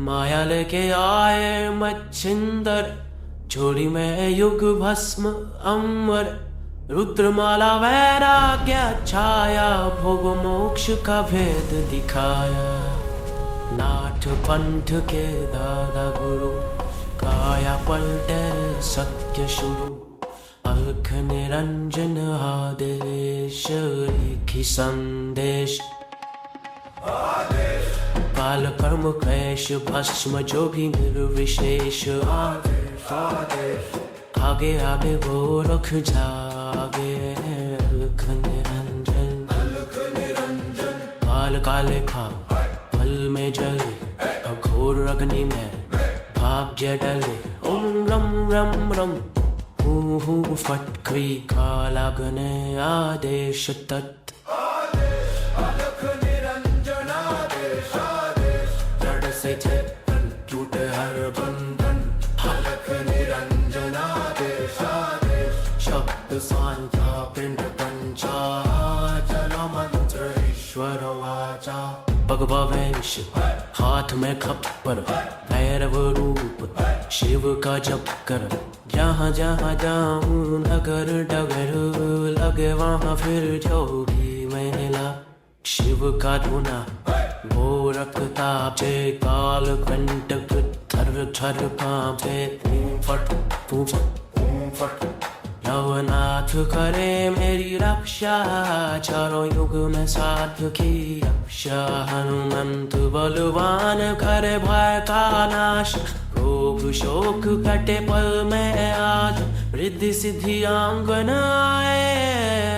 माया लेके आए मच्छिंदर, झोली में युग भस्म अमर, रुद्रमाला वैराग्य छाया, भोग मोक्ष का भेद दिखाया। नाथ पंथ के दादा गुरु, काया पलटे सत्य शुरू, अलख निरंजन आदेश, एक ही संदेश। काल कर्म क्लेश भस्म जो भी निर्विशेष, आगे आगे वो रख जागे, अलख निरंजन। काल काले खा फल में जले, अघोर अग्नि में भाग्य डले। ओम रम रम रम हूँ फटकरी, कालाग्नि आदेश तत्। से टूटे हर बंधन, अलख निरंजनादेश। शब्द सांचा पिंड पंचाचल, मंत्र ईश्वर वाचा। भगवा वेश हाथ में खप्पर, भैरव रूप शिव का जप कर। जहाँ जहाँ जाऊं नगर डगर, लगे वहाँ फिर जो भी मेला। शिव का धुना वो रक्तापे, काल कंटक थर थर कांपे। फट फट नवनाथ करे मेरी रक्षा, चारों युग में साथ की रक्षा। हनुमंत बलवान करे भय का नाश, रोग शोक कटे पल में आज। रिद्धि सिद्धि आंगन आए,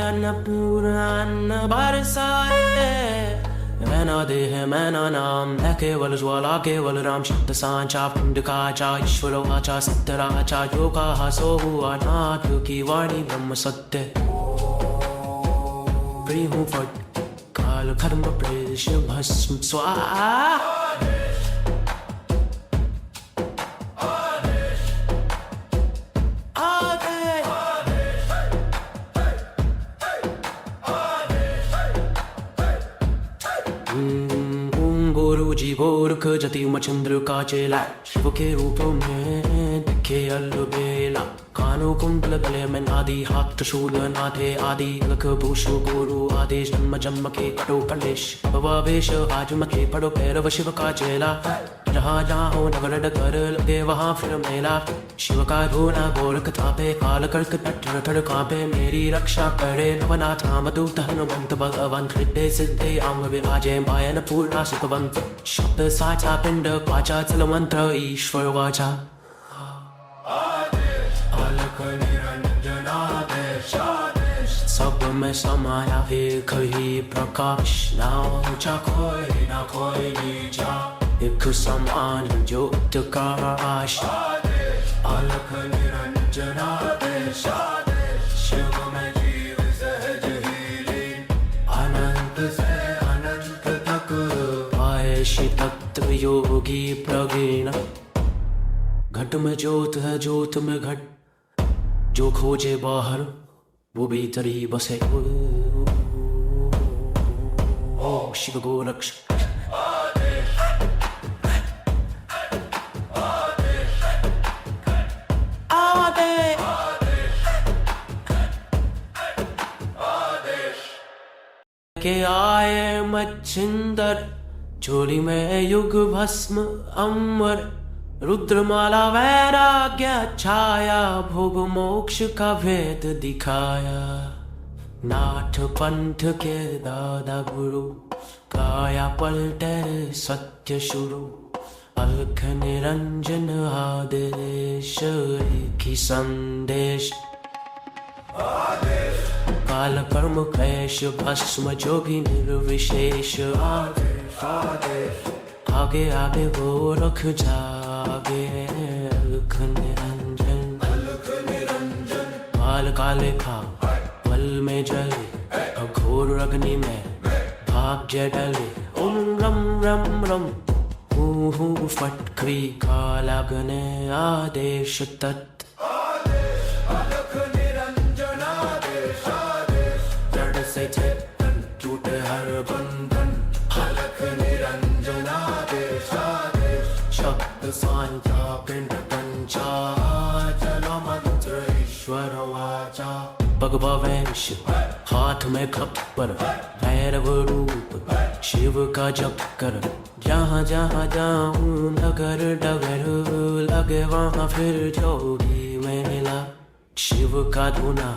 अन्नपूर्णा अन्न बरसाए। मैना देह मैना नाम, है केवल ज्वाला केवल राम। शब्द सांचा पिंड काचा, ईश्वर वाचा सत्यराचा। जो कहा सो हुआ, नाथ की वाणी ब्रह्म सत्य। प्रिय हूँ फट काल कर्म प्रेष भस्म स्वाहा। गुरुजी गोरख जति मचंद्र का चेला, शिव के रूप में दिखे अलबेला। कानों कुंडल गले में नादी, हाथ त्रिशूल नाथे आदि। लख भूषो गुरु आदेश, जन्म जन्म के कटो कलेश। भवावेश आज मथे पड़ो भैरव शिव का चेला। जहाँ जहाँ हो नगर डगर, लगे वहाँ फिर मेला। शिव का धोना गोरख तापे, काल कर्क टटर ठर कांपे। मेरी रक्षा करे नवनाथ रामदूत हनुमंत, भगवंत हृदय सिद्धे अंग विराजे। मायन पूर्णा सुखवंत, शब्द साचा पिंड पाचा। चल मंत्र ईश्वर वाचा। अलख निरंजनादेश, सब में समाया एक ही प्रकाश। ना ऊंचा कोई ना कोई नीचा, एक समान ज्योत का आशा। अलख निरंजनादेश, शिव में जीव सहज ही लीन। अनंत से अनंत तक आए श्री तत्व योगी प्रवीण। घट में ज्योत है ज्योत में घट, जो खोजे बाहर वो भीतर ही बसे। ओ शिव गोरक्ष। के आए मच्छिंदर, झोली में युग भस्म अमर। रुद्रमाला वैराग्य छाया, भोग मोक्ष का भेद दिखाया। नाथ पंथ के दादा गुरु, काया पलटे सत्य शुरू। अलख निरंजन आदेश, एक ही संदेश। काल कर्म क्लेश भस्म जो भी निर्विशेष। आगे आगे वो रख जागे, अलख निरंजन। काल काले खा फल में जले, अघोर अग्नि में भाग्य डले। ओम रम रम रम हूँ फटकरी, कालाग्नि आदेश तत्। से टूटे हर बंधन, अलख निरंजनादेश। शांता पिंड पंचाचलमंत्र ईश्वर वाचा भगवावेश हाथ में खप्पर भैरव रूप शिव का जप कर जहाँ जहाँ जाऊं नगर डगर लगे वहाँ फिर जो भी मेला शिव का धुना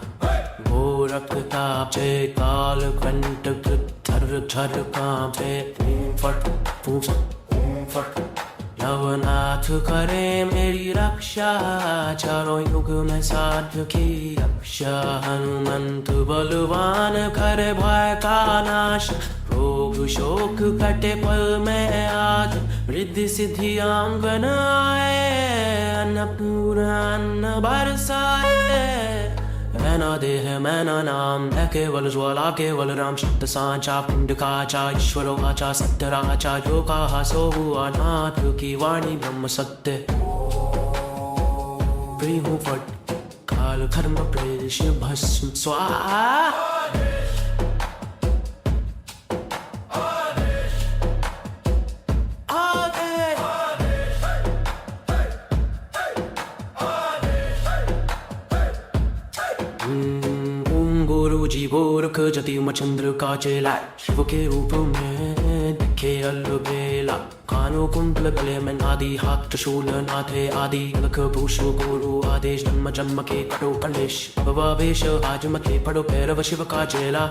वो रखता पे काल कंठ थर थर कांपे फट फट नवनाथ करे मेरी रक्षा चारों युग में साध्य की रक्षा हनुमंत बलवान करे भय का नाश रोग शोक कटे पल में आज रिद्धि सिद्धि आंगन आए अन्नपूर्णा अन्न बरसाए मैना देह मैना नाम है केवल ज्वाला केवल राम शब्द सांचा पिंड काचा ईश्वर वाचा सत्य राचा जो कहा सो हुआ नाथ की वाणी ब्रह्म सत्य प्रिय हूँ फट काल कर्म प्रेष भस्म स्वाहा जी गोरख जति चंद्र का चेला शिव के रूप में दिखे अलबेला कानों कुंडल गले में नादी हाथ त्रिशूल नाथे आदि लख भूषो गुरु आदेश जन्म जन्म के कटो कलेश भवावेश आज मथे पड़ो भैरव शिव का चेला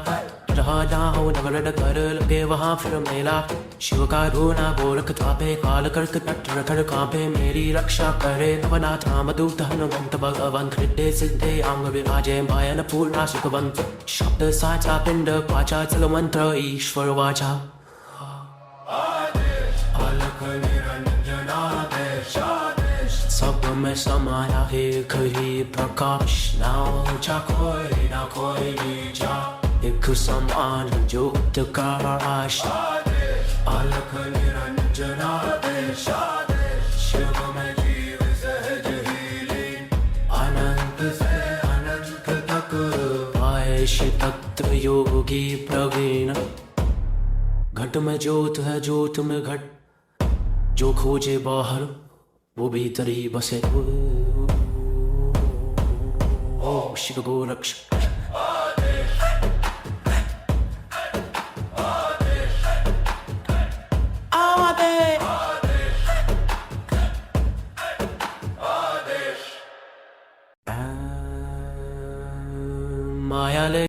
रहा जाओ नगर कर लगे वहाँ फिर मेला शिव का रोना गोरख तापे काल कर्क तट रखड़ कांपे मेरी रक्षा करे नवनाथ नाम दूत हनुमंत भगवंत हृदय सिद्धे अंग विराजे मायन पूर्णा सुखवंत शब्द साचा पिंड पाचा चल मंत्र ईश्वर वाचा सब में समाया एक ही प्रकाश ना कोई नीचा एक समान ज्योत का आशा अलख निरंजना शिव में जीव सहज ही अनंत से अनंत तक आयश तत्व योगी प्रवीण घट में ज्योत है ज्योत में घट जो खोजे बाहर वो भीतर ही बसे। ओ शिव गोरक्ष